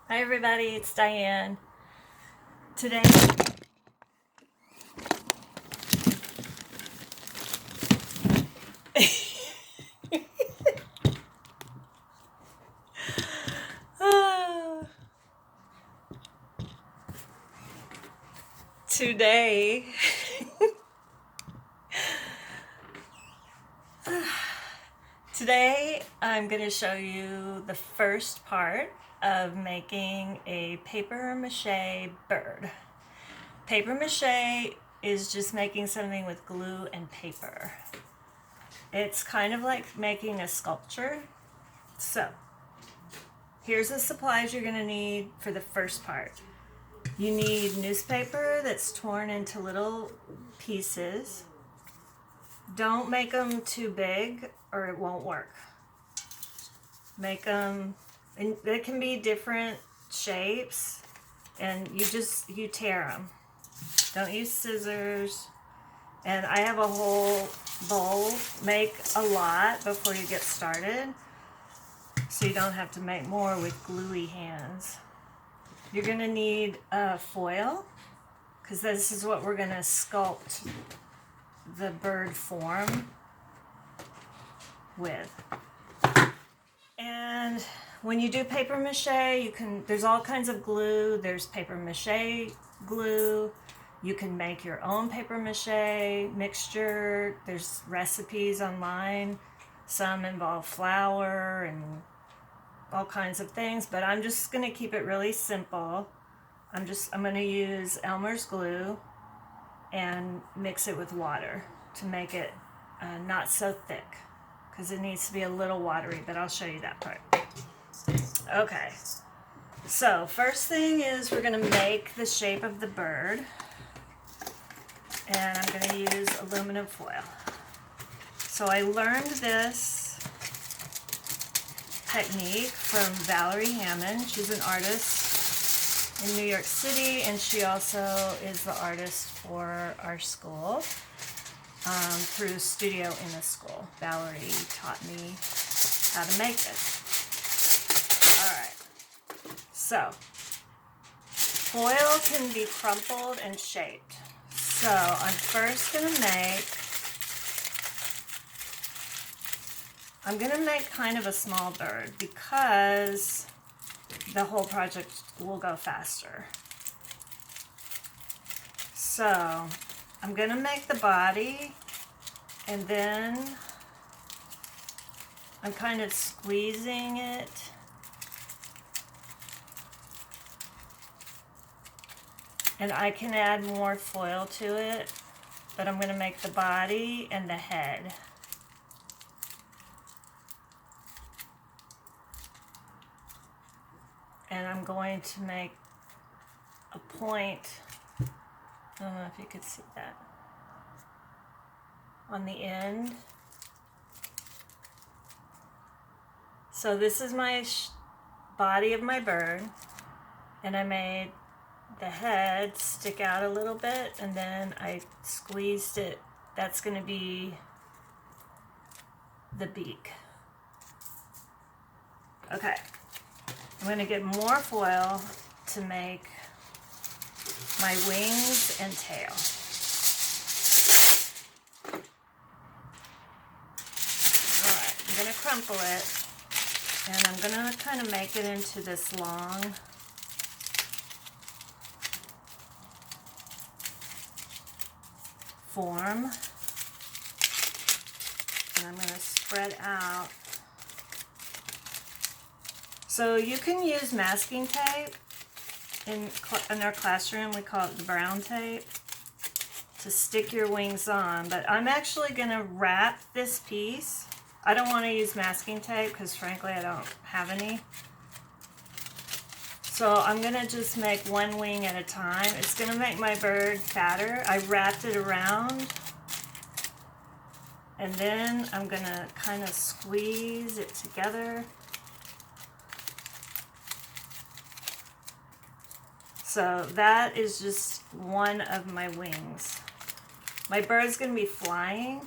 Hi everybody, it's Diane. Today, today, today I'm going to show you the first part of making a paper mache bird. Paper mache is just making something with glue and paper. It's kind of like making a sculpture. So, here's the supplies you're going to need for the first part. You need newspaper that's torn into little pieces. Don't make them too big or it won't work. Make them, and they can be different shapes, and you tear them. Don't use scissors. And I have a whole bowl. Make a lot before you get started so you don't have to make more with gluey hands. You're going to need foil, because this is what we're going to sculpt the bird form with. And when you do paper mache, there's all kinds of glue. There's paper mache glue. You can make your own paper mache mixture. There's recipes online. Some involve flour and all kinds of things, but I'm just going to keep it really simple. I'm going to use Elmer's glue and mix it with water to make it not so thick, because it needs to be a little watery, but I'll show you that part. Okay, so first thing is we're going to make the shape of the bird, and I'm going to use aluminum foil. So I learned this technique from Valerie Hammond. She's an artist in New York City, and she also is the artist for our school through Studio in a School. Valerie taught me how to make this. Alright, so foil can be crumpled and shaped. So I'm gonna make kind of a small bird because the whole project will go faster. So I'm gonna make the body, and then I'm kind of squeezing it. And I can add more foil to it, but I'm gonna make the body and the head. And I'm going to make a point, I don't know if you could see that, on the end. So this is my body of my bird, and I made the head stick out a little bit, and then I squeezed it. That's going to be the beak. Okay. I'm going to get more foil to make my wings and tail. Alright, I'm going to crumple it, and I'm going to kind of make it into this long form. And I'm going to spread out. So you can use masking tape. In our classroom, we call it the brown tape, to stick your wings on. But I'm actually going to wrap this piece. I don't want to use masking tape because frankly I don't have any. So I'm going to just make one wing at a time. It's going to make my bird fatter. I wrapped it around. And then I'm going to kind of squeeze it together. So that is just one of my wings. My bird's going to be flying.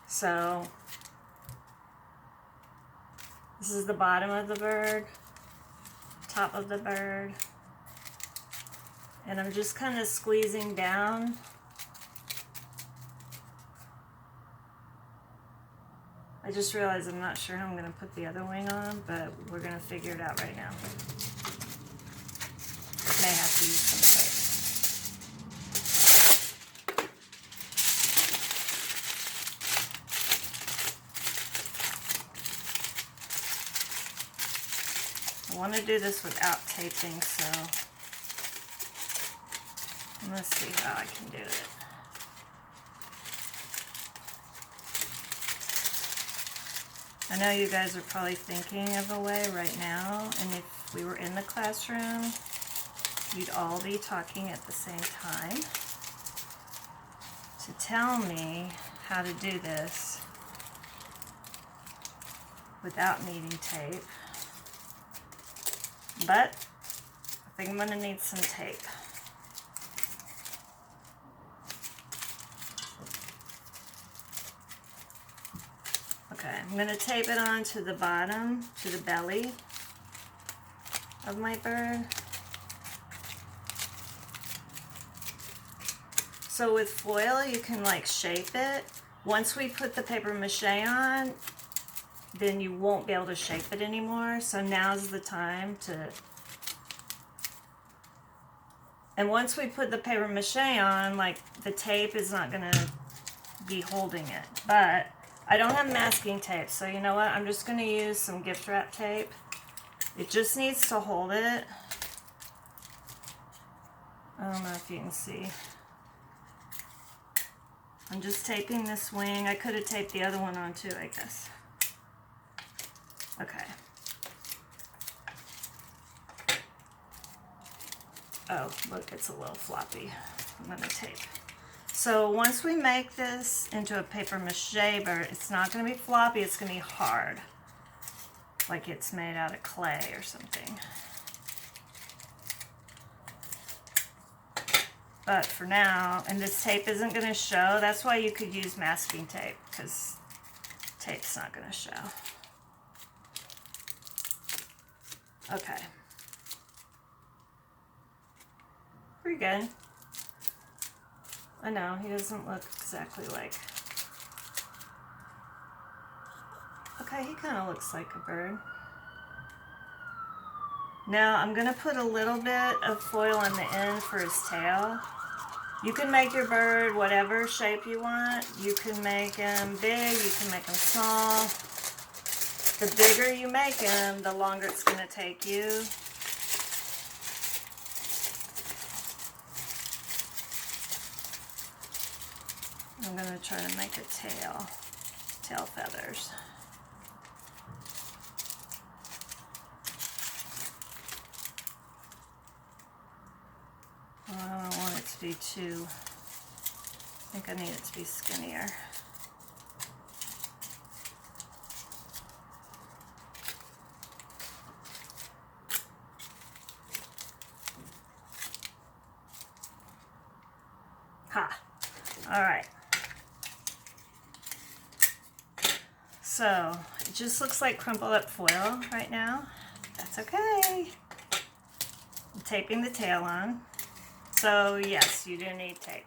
So this is the bottom of the bird. top of the bird. And I'm just kind of squeezing down. I just realized I'm not sure how I'm going to put the other wing on, but we're going to figure it out right now. May have to use some tape. I want to do this without taping, so I'm going to see how I can do it. I know you guys are probably thinking of a way right now, and if we were in the classroom, you'd all be talking at the same time to tell me how to do this without needing tape. But I think I'm going to need some tape. Okay, I'm going to tape it on to the bottom, to the belly of my bird. So with foil, you can like shape it. Once we put the paper mache on, then you won't be able to shape it anymore. So now's the time to... And once we put the paper mache on, like the tape is not going to be holding it. But I don't have masking tape, so you know what? I'm just going to use some gift wrap tape. It just needs to hold it. I don't know if you can see. I'm just taping this wing. I could have taped the other one on too, I guess. Okay. Oh, look, it's a little floppy. I'm going to tape. So once we make this into a paper mache bird, it's not going to be floppy, it's going to be hard. Like it's made out of clay or something. But for now, and this tape isn't going to show, that's why you could use masking tape, because tape's not going to show. Okay. Pretty good. I know, he doesn't look exactly like... Okay, he kind of looks like a bird. Now I'm going to put a little bit of foil on the end for his tail. You can make your bird whatever shape you want. You can make him big, you can make him small. The bigger you make him, the longer it's going to take you. I'm going to try to make a tail feathers. Well, I don't want it to be too, I think I need it to be skinnier. Ha! All right. So it just looks like crumpled up foil right now. That's okay. I'm taping the tail on. So yes, you do need tape.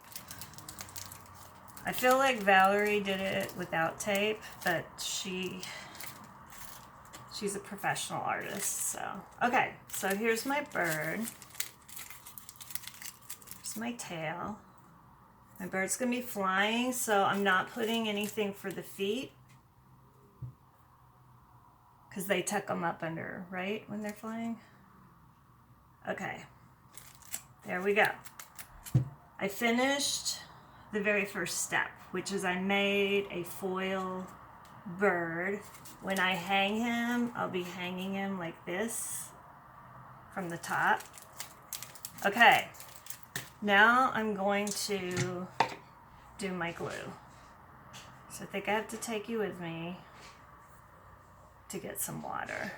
I feel like Valerie did it without tape, but she's a professional artist, so. Okay, so here's my bird. Here's my tail. My bird's gonna be flying, so I'm not putting anything for the feet, because they tuck them up under, right, when they're flying? Okay, there we go. I finished the very first step, which is I made a foil bird. When I hang him, I'll be hanging him like this from the top. Okay, now I'm going to do my glue. So I think I have to take you with me to get some water.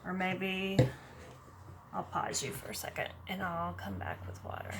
Or maybe I'll pause you for a second and I'll come back with water.